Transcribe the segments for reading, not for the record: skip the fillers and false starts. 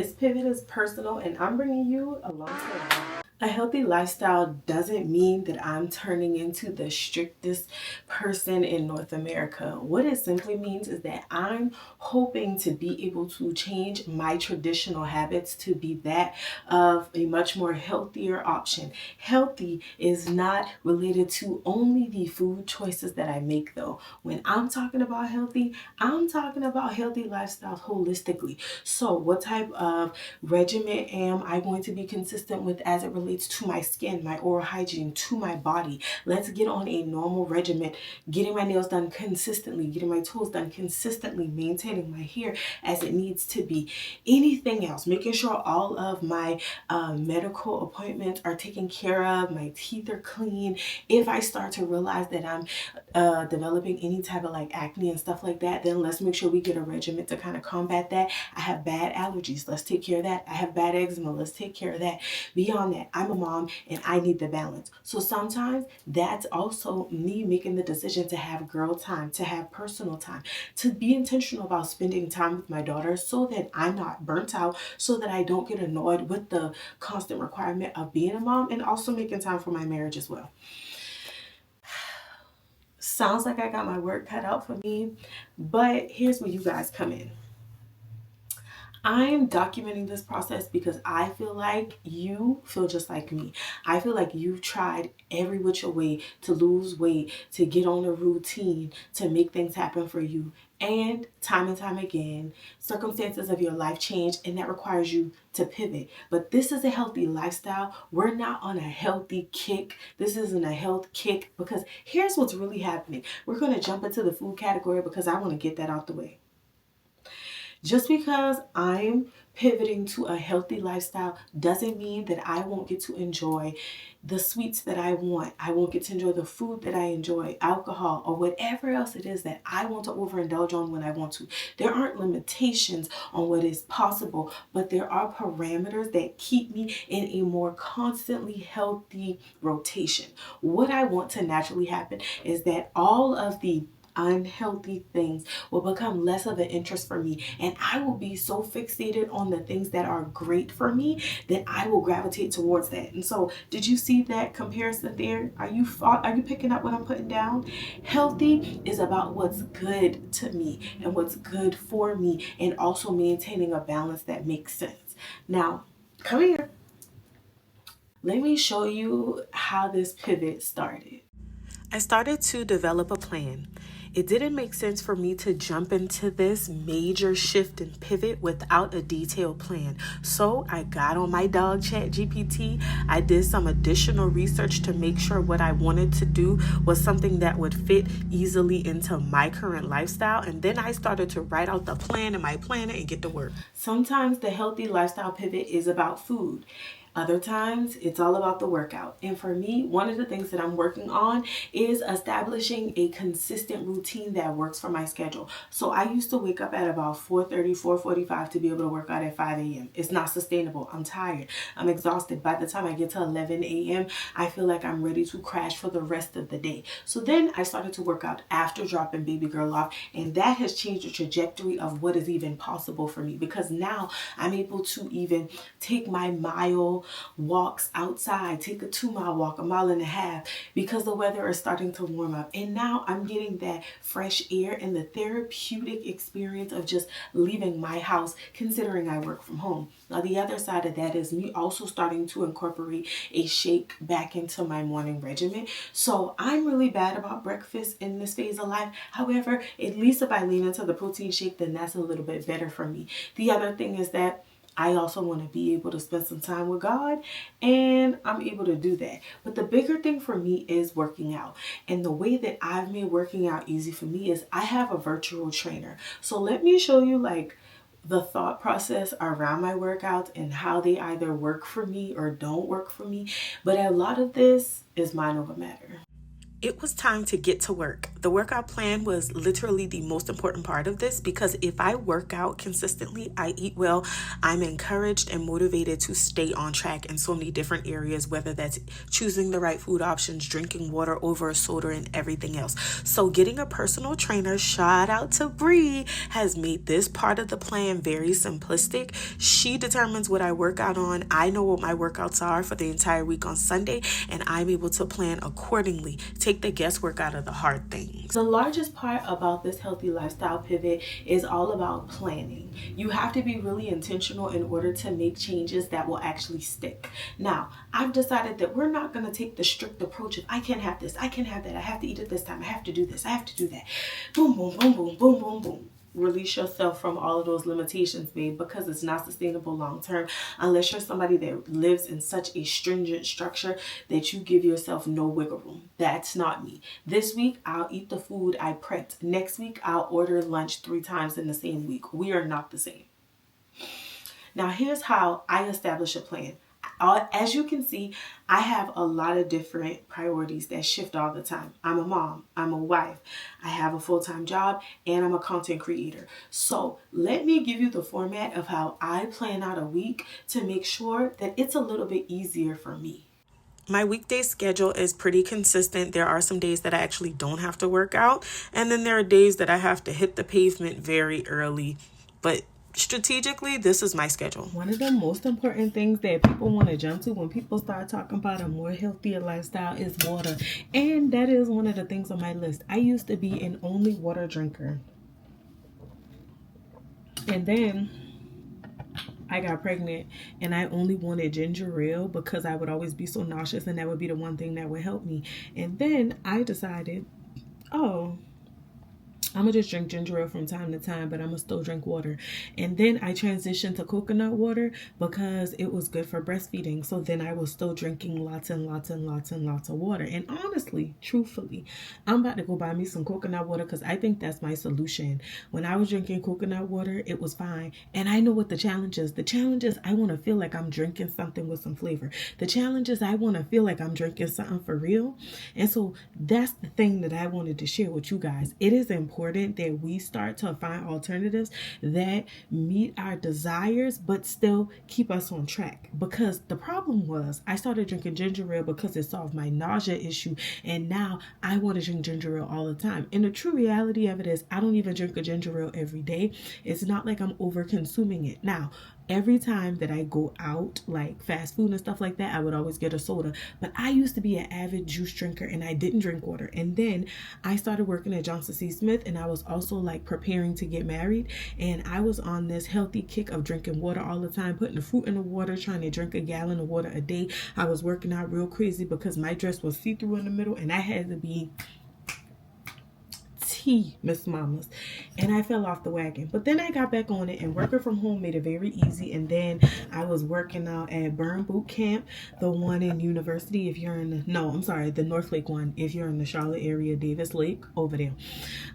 This pivot is personal and I'm bringing you along for the ride. A healthy lifestyle doesn't mean that I'm turning into the strictest person in North America. What it simply means is that I'm hoping to be able to change my traditional habits to be that of a much more healthier option. Healthy is not related to only the food choices that I make though. When I'm talking about healthy, I'm talking about healthy lifestyles holistically. So what type of regimen am I going to be consistent with as it relates to my skin, my oral hygiene, to my body? Let's get on a normal regimen, getting my nails done consistently, getting my toes done consistently, maintaining my hair as it needs to be. Anything else, making sure all of my medical appointments are taken care of, my teeth are clean. If I start to realize that I'm developing any type of like acne and stuff like that, then let's make sure we get a regimen to kind of combat that. I have bad allergies, let's take care of that. I have bad eczema, let's take care of that. Beyond that, I'm a mom and I need the balance. So sometimes that's also me making the decision to have girl time, to have personal time, to be intentional about spending time with my daughter so that I'm not burnt out, so that I don't get annoyed with the constant requirement of being a mom, and also making time for my marriage as well. Sounds like I got my work cut out for me, but here's where you guys come in. I'm documenting this process because I feel like you feel just like me. I feel like you've tried every which way to lose weight, to get on a routine, to make things happen for you. And time again, circumstances of your life change and that requires you to pivot. But this is a healthy lifestyle. We're not on a healthy kick. This isn't a health kick because here's what's really happening. We're going to jump into the food category because I want to get that out the way. Just because I'm pivoting to a healthy lifestyle doesn't mean that I won't get to enjoy the sweets that I want. I won't get to enjoy the food that I enjoy, alcohol, or whatever else it is that I want to overindulge on when I want to. There aren't limitations on what is possible, but there are parameters that keep me in a more constantly healthy rotation. What I want to naturally happen is that all of the unhealthy things will become less of an interest for me, and I will be so fixated on the things that are great for me that I will gravitate towards that. And so did you see that comparison there? Are you picking up what I'm putting down? Healthy is about what's good to me and what's good for me, and also maintaining a balance that makes sense. Now come here, let me show you how this pivot started. I started to develop a plan. It didn't make sense for me to jump into this major shift and pivot without a detailed plan. So I got on my dog chat GPT. I did some additional research to make sure what I wanted to do was something that would fit easily into my current lifestyle. And then I started to write out the plan in my planner and get to work. Sometimes the healthy lifestyle pivot is about food. Other times, it's all about the workout. And for me, one of the things that I'm working on is establishing a consistent routine that works for my schedule. So I used to wake up at about 4:30, 4:45 to be able to work out at 5 a.m. It's not sustainable. I'm tired. I'm exhausted. By the time I get to 11 a.m., I feel like I'm ready to crash for the rest of the day. So then I started to work out after dropping baby girl off, and that has changed the trajectory of what is even possible for me, because now I'm able to even take my mile walks outside, take a 2 mile walk, a mile and a half, because the weather is starting to warm up. And now I'm getting that fresh air and the therapeutic experience of just leaving my house, considering I work from home. Now, the other side of that is me also starting to incorporate a shake back into my morning regimen. So I'm really bad about breakfast in this phase of life. However, at least if I lean into the protein shake, then that's a little bit better for me. The other thing is that I also want to be able to spend some time with God, and I'm able to do that. But the bigger thing for me is working out. And the way that I've made working out easy for me is I have a virtual trainer. So let me show you like the thought process around my workouts and how they either work for me or don't work for me. But a lot of this is mind over matter. It was time to get to work. The workout plan was literally the most important part of this because if I work out consistently, I eat well, I'm encouraged and motivated to stay on track in so many different areas, whether that's choosing the right food options, drinking water over a soda, and everything else. So getting a personal trainer, shout out to Bree, has made this part of the plan very simplistic. She determines what I work out on. I know what my workouts are for the entire week on Sunday, and I'm able to plan accordingly. Take the guesswork out of the hard things. The largest part about this healthy lifestyle pivot is all about planning. You have to be really intentional in order to make changes that will actually stick. Now, I've decided that we're not going to take the strict approach of I can't have this, I can't have that, I have to eat at this time, I have to do this, I have to do that. Boom, boom, boom, boom, boom, boom, boom. Release yourself from all of those limitations, babe, because it's not sustainable long term unless you're somebody that lives in such a stringent structure that you give yourself no wiggle room. That's not me. This week, I'll eat the food I prepped. Next week, I'll order lunch 3 times in the same week. We are not the same. Now, here's how I establish a plan. As you can see, I have a lot of different priorities that shift all the time. I'm a mom, I'm a wife, I have a full-time job, and I'm a content creator. So let me give you the format of how I plan out a week to make sure that it's a little bit easier for me. My weekday schedule is pretty consistent. There are some days that I actually don't have to work out, and then there are days that I have to hit the pavement very early. But strategically, this is my schedule. One of the most important things that people want to jump to when people start talking about a more healthier lifestyle is water. And that is one of the things on my list. I used to be an only water drinker. And then I got pregnant and I only wanted ginger ale because I would always be so nauseous and that would be the one thing that would help me. And then I decided, oh, I'm going to just drink ginger ale from time to time, but I'm going to still drink water. And then I transitioned to coconut water because it was good for breastfeeding. So then I was still drinking lots and lots and lots and lots of water. And honestly, truthfully, I'm about to go buy me some coconut water because I think that's my solution. When I was drinking coconut water, it was fine. And I know what the challenge is. The challenge is I want to feel like I'm drinking something with some flavor. The challenge is I want to feel like I'm drinking something for real. And so that's the thing that I wanted to share with you guys. It is important that we start to find alternatives that meet our desires but still keep us on track, because the problem was I started drinking ginger ale because it solved my nausea issue, and now I want to drink ginger ale all the time. And the true reality of it is I don't even drink a ginger ale every day. It's not like I'm over consuming it. Now, every time that I go out, like fast food and stuff like that, I would always get a soda. But I used to be an avid juice drinker and I didn't drink water. And then I started working at Johnson C. Smith, and I was also like preparing to get married. And I was on this healthy kick of drinking water all the time, putting the fruit in the water, trying to drink a gallon of water a day. I was working out real crazy because my dress was see-through in the middle and I had to be Miss Mamas, and I fell off the wagon. But then I got back on it, and working from home made it very easy. And then I was working out at Burn Boot Camp, the one in University, if you're in the North Lake one, if you're in the Charlotte area, Davis Lake, over there.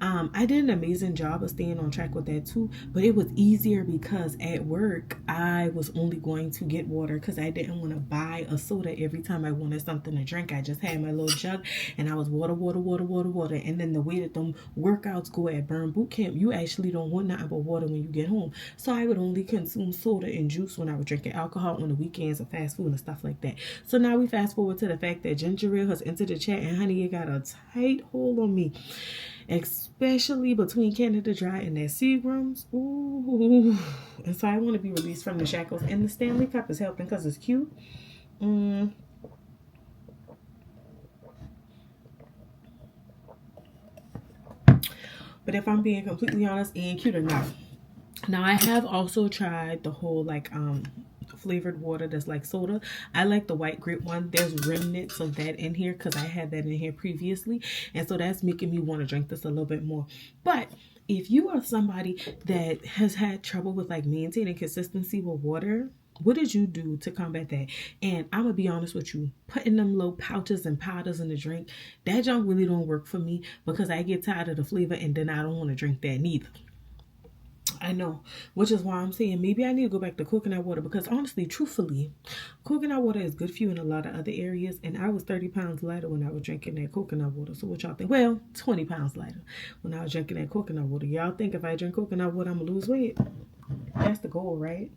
I did an amazing job of staying on track with that too, but it was easier because at work I was only going to get water because I didn't want to buy a soda every time I wanted something to drink. I just had my little jug and I was water. And then the way that them workouts go at Burn Boot Camp, you actually don't want nothing but water when you get home. So I would only consume soda and juice when I was drinking alcohol on the weekends and fast food and stuff like that. So now we fast forward to the fact that ginger ale has entered the chat, and honey, it got a tight hold on me, especially between Canada Dry and that Seagram's. Ooh. And so I want to be released from the shackles, and the Stanley Cup is helping because it's cute. But if I'm being completely honest, it ain't cute enough. Now I have also tried the whole flavored water that's like soda. I like the white grape one. There's remnants of that in here because I had that in here previously, and so that's making me want to drink this a little bit more. But if you are somebody that has had trouble with maintaining consistency with water, what did you do to combat that? And I'm gonna be honest with you, putting them little pouches and powders in the drink, that junk really don't work for me because I get tired of the flavor and then I don't want to drink that neither. I know, which is why I'm saying maybe I need to go back to coconut water, because honestly, truthfully, coconut water is good for you in a lot of other areas. And I was 30 pounds lighter when I was drinking that coconut water. So what y'all think? Well, 20 pounds lighter when I was drinking that coconut water. Y'all think if I drink coconut water, I'm gonna lose weight? That's the goal, right?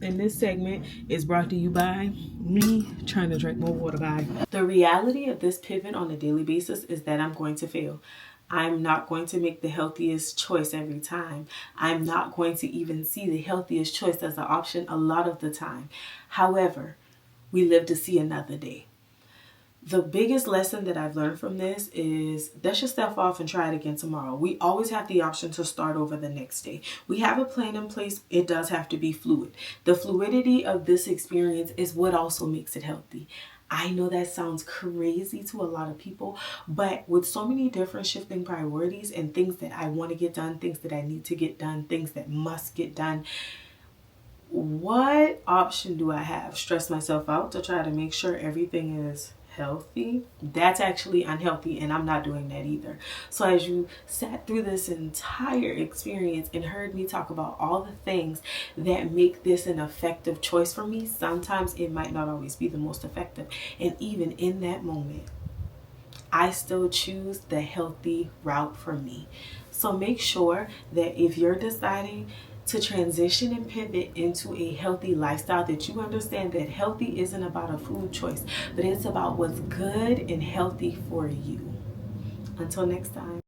And this segment is brought to you by me trying to drink more water. Bye. The reality of this pivot on a daily basis is that I'm going to fail. I'm not going to make the healthiest choice every time. I'm not going to even see the healthiest choice as an option a lot of the time. However, we live to see another day. The biggest lesson that I've learned from this is dust yourself off and try it again tomorrow. We always have the option to start over the next day. We have a plan in place. It does have to be fluid. The fluidity of this experience is what also makes it healthy. I know that sounds crazy to a lot of people, but with so many different shifting priorities and things that I want to get done, things that I need to get done, things that must get done, what option do I have? Stress myself out to try to make sure everything is healthy? That's actually unhealthy, and I'm not doing that either. So as you sat through this entire experience and heard me talk about all the things that make this an effective choice for me, sometimes it might not always be the most effective. And even in that moment, I still choose the healthy route for me. So make sure that if you're deciding to transition and pivot into a healthy lifestyle, that you understand that healthy isn't about a food choice, but it's about what's good and healthy for you. Until next time.